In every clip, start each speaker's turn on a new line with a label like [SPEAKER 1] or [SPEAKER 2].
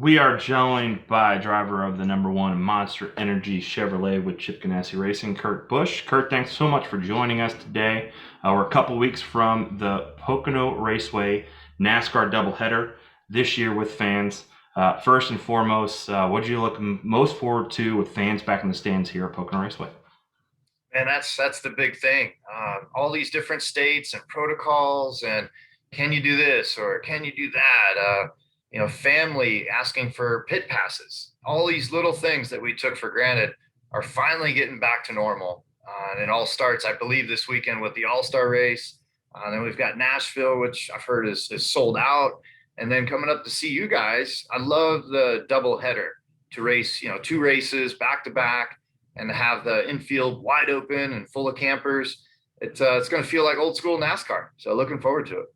[SPEAKER 1] We are joined by driver of the number one Monster Energy Chevrolet with Chip Ganassi Racing, Kurt Busch. Kurt, thanks so much for joining us today. We're a couple weeks from the Pocono Raceway NASCAR doubleheader this year with fans. First and foremost, what did you look most forward to with fans back in the stands here at Pocono Raceway?
[SPEAKER 2] And that's the big thing. All these different states and protocols, and can you do this or can you do that? Family asking for pit passes. All these little things that we took for granted are finally getting back to normal. And it all starts, I believe, this weekend with the All-Star race. Then we've got Nashville, which I've heard is sold out. And then coming up to see you guys, I love the double header to race, two races back to back and to have the infield wide open and full of campers. It's going to feel like old school NASCAR. So looking forward to it.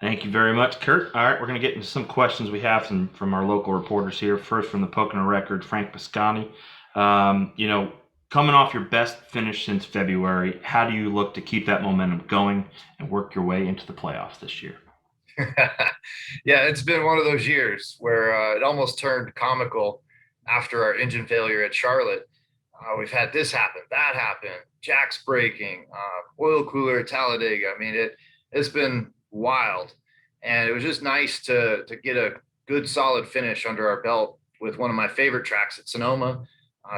[SPEAKER 1] Thank you very much, Kurt. All right, we're going to get into some questions we have from our local reporters here. First, from the Pocono Record, Frank Piscani. Coming off your best finish since February, how do you look to keep that momentum going and work your way into the playoffs this year?
[SPEAKER 2] Yeah, it's been one of those years where it almost turned comical after our engine failure at Charlotte. We've had this happen, that happen, jacks breaking, oil cooler at Talladega. I mean, it's been wild, and it was just nice to get a good solid finish under our belt with one of my favorite tracks at Sonoma.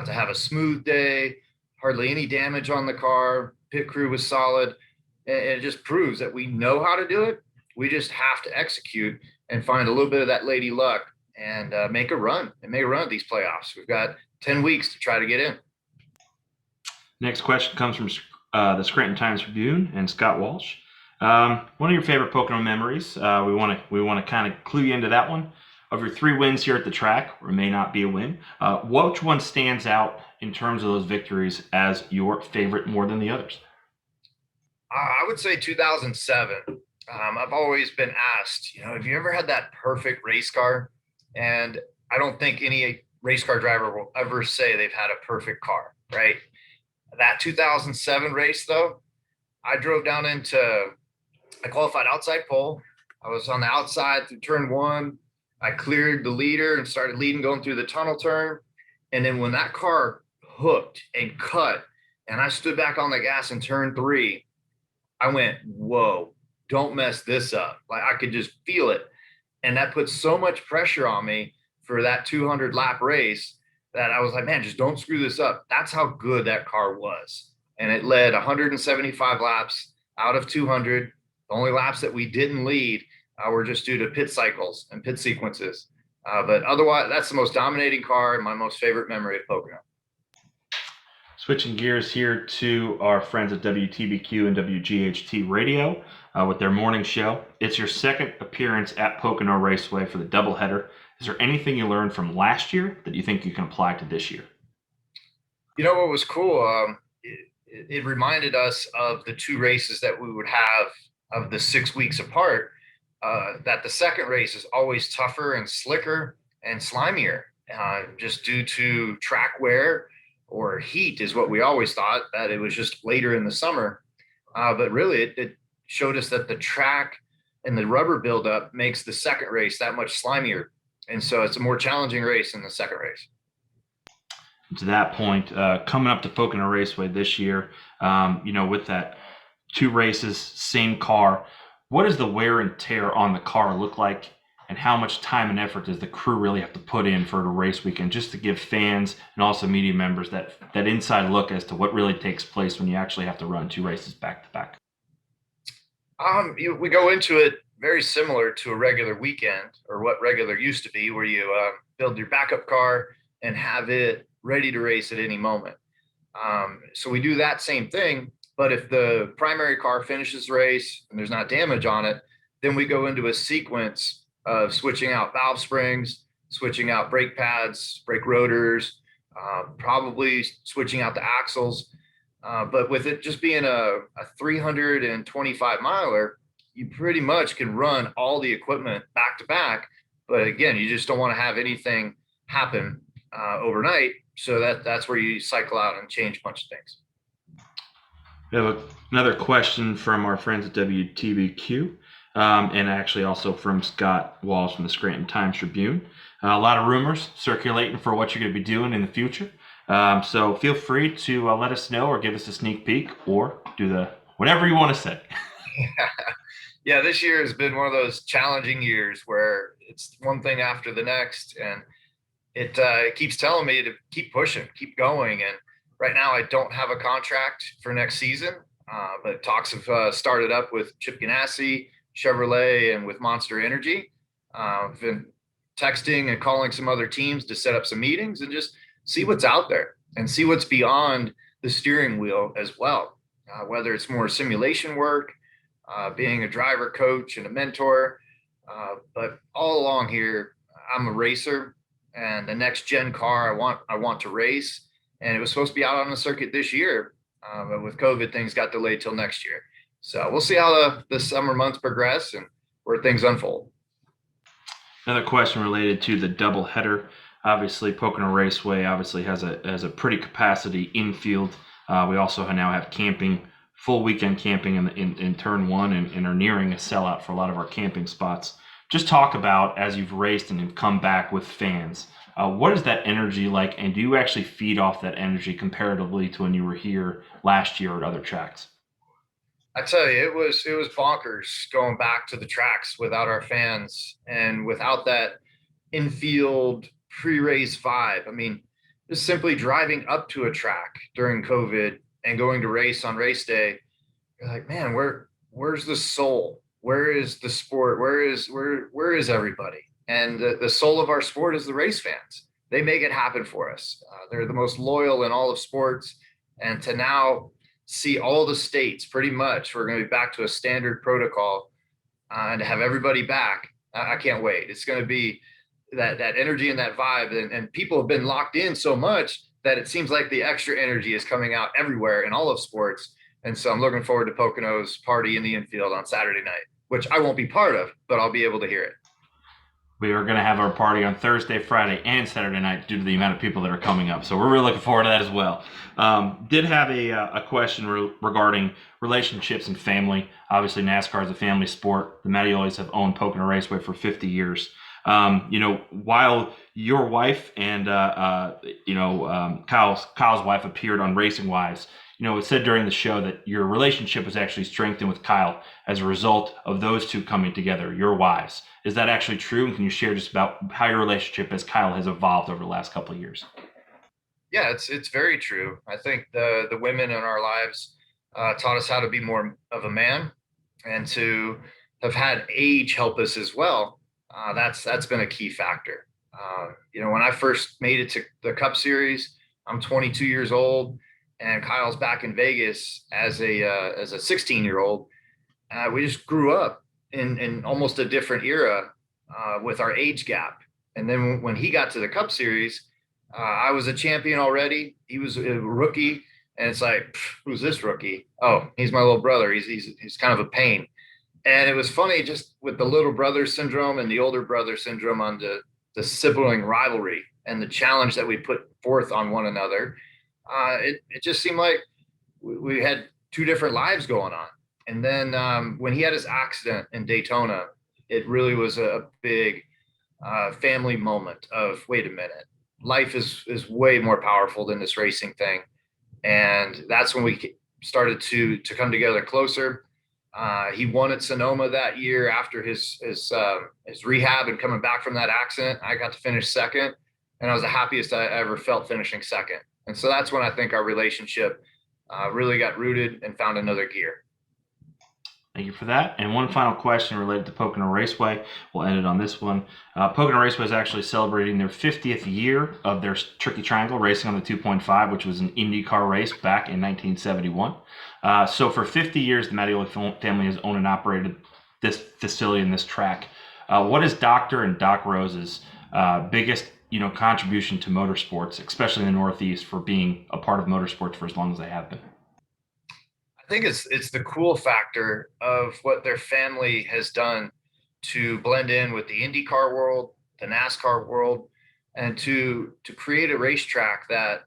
[SPEAKER 2] To have a smooth day, hardly any damage on the car, pit crew was solid, and it just proves that we know how to do it. We just have to execute and find a little bit of that lady luck and make a run at these playoffs. We've got 10 weeks to try to get in.
[SPEAKER 1] Next question comes from the Scranton Times Tribune and Scott Walsh. One of your favorite Pocono memories. We want to kind of clue you into that one. Of your 3 wins here at the track, or it may not be a win, which one stands out in terms of those victories as your favorite more than the others?
[SPEAKER 2] I would say 2007. I've always been asked, have you ever had that perfect race car? And I don't think any race car driver will ever say they've had a perfect car, right? That 2007 race, though, I qualified outside pole. I was on the outside through turn 1. I cleared the leader and started leading going through the tunnel turn. And then when that car hooked and cut and I stood back on the gas in turn 3, I went, whoa, don't mess this up. Like, I could just feel it. And that put so much pressure on me for that 200 lap race that I was like, man, just don't screw this up. That's how good that car was. And it led 175 laps out of 200. The only laps that we didn't lead were just due to pit cycles and pit sequences. But otherwise, that's the most dominating car and my most favorite memory of Pocono.
[SPEAKER 1] Switching gears here to our friends at WTBQ and WGHT Radio with their morning show. It's your second appearance at Pocono Raceway for the doubleheader. Is there anything you learned from last year that you think you can apply to this year?
[SPEAKER 2] You know what was cool? It reminded us of the 2 races that we would have of the 6 weeks apart. That the second race is always tougher and slicker and slimier, just due to track wear or heat is what we always thought, that it was just later in the summer. But really, it showed us that the track and the rubber buildup makes the second race that much slimier. And so it's a more challenging race in the second race.
[SPEAKER 1] To that point, coming up to Pocono Raceway this year, with that 2 races, same car, what does the wear and tear on the car look like, and how much time and effort does the crew really have to put in for the race weekend, just to give fans and also media members that inside look as to what really takes place when you actually have to run 2 races back to back?
[SPEAKER 2] We go into it very similar to a regular weekend, or what regular used to be, where you build your backup car and have it ready to race at any moment. So we do that same thing. But if the primary car finishes the race and there's not damage on it, then we go into a sequence of switching out valve springs, switching out brake pads, brake rotors, probably switching out the axles. But with it just being a 325 miler, you pretty much can run all the equipment back to back. But again, you just don't want to have anything happen overnight. So that's where you cycle out and change a bunch of things.
[SPEAKER 1] We have another question from our friends at WTBQ. and actually also from Scott Walsh from the Scranton Times Tribune. A lot of rumors circulating for what you're going to be doing in the future. So feel free to let us know or give us a sneak peek or do the whatever you want to say.
[SPEAKER 2] Yeah, this year has been one of those challenging years where it's one thing after the next, and it keeps telling me to keep pushing, keep going. And right now, I don't have a contract for next season, but talks have started up with Chip Ganassi, Chevrolet, and with Monster Energy. I've been texting and calling some other teams to set up some meetings and just see what's out there and see what's beyond the steering wheel as well. Whether it's more simulation work, being a driver coach and a mentor. But all along here, I'm a racer, and the next gen car I want to race, and it was supposed to be out on the circuit this year, but with COVID, things got delayed till next year. So we'll see how the summer months progress and where things unfold.
[SPEAKER 1] Another question related to the doubleheader. Obviously, Pocono Raceway obviously has a pretty capacity infield. We also now have camping, full weekend camping in turn one, and are nearing a sellout for a lot of our camping spots. Just talk about, as you've raced and have come back with fans, what is that energy like, and do you actually feed off that energy comparatively to when you were here last year at other tracks?
[SPEAKER 2] I tell you, it was bonkers going back to the tracks without our fans and without that infield pre-race vibe. I mean, just simply driving up to a track during COVID and going to race on race day, you're like, man, where's the soul? Where is the sport? Where is everybody? And the soul of our sport is the race fans. They make it happen for us. They're the most loyal in all of sports. And to now see all the states, pretty much, we're going to be back to a standard protocol, and to have everybody back, I can't wait. It's going to be that energy and that vibe, and people have been locked in so much that it seems like the extra energy is coming out everywhere in all of sports. And so I'm looking forward to Pocono's party in the infield on Saturday night, which I won't be part of, but I'll be able to hear it.
[SPEAKER 1] We are going to have our party on Thursday, Friday, and Saturday night due to the amount of people that are coming up. So we're really looking forward to that as well. Did have a question regarding relationships and family. Obviously, NASCAR is a family sport. The Mattioli's have owned Pocono Raceway for 50 years. While your wife and Kyle's wife appeared on Racing Wives, it said during the show that your relationship was actually strengthened with Kyle as a result of those two coming together, your wives. Is that actually true? And can you share just about how your relationship as Kyle has evolved over the last couple of years?
[SPEAKER 2] Yeah, it's very true. I think the women in our lives taught us how to be more of a man, and to have had age help us as well. That's been a key factor. When I first made it to the Cup Series, I'm 22 years old, and Kyle's back in Vegas as a 16-year-old. We just grew up in almost a different era with our age gap. And then when he got to the Cup Series, I was a champion already. He was a rookie, and it's like, who's this rookie? Oh, he's my little brother. He's kind of a pain. And it was funny, just with the little brother syndrome and the older brother syndrome, on the sibling rivalry and the challenge that we put forth on one another. It just seemed like we had two different lives going on. And then when he had his accident in Daytona, it really was a big family moment of, wait a minute, life is way more powerful than this racing thing. And that's when we started to come together closer. He won at Sonoma that year after his rehab and coming back from that accident. I got to finish second, and I was the happiest I ever felt finishing second. And so that's when I think our relationship really got rooted and found another gear.
[SPEAKER 1] Thank you for that. And one final question related to Pocono Raceway. We'll end it on this one. Pocono Raceway is actually celebrating their 50th year of their Tricky Triangle racing on the 2.5, which was an IndyCar race back in 1971. So for 50 years, the Mattioli family has owned and operated this facility and this track. What is Dr. and Doc Rose's biggest contribution to motorsports, especially in the Northeast, for being a part of motorsports for as long as they have been?
[SPEAKER 2] I think it's the cool factor of what their family has done to blend in with the IndyCar world, the NASCAR world, and to create a racetrack that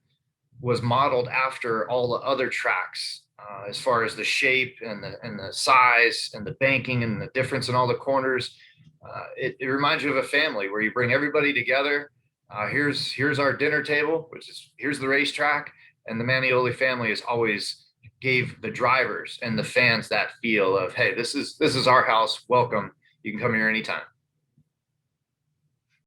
[SPEAKER 2] was modeled after all the other tracks as far as the shape and the size and the banking and the difference in all the corners. It reminds you of a family where you bring everybody together. Here's our dinner table, which is here's the racetrack, and the Manioli family has always gave the drivers and the fans that feel of, hey, this is our house. Welcome. You can come here anytime.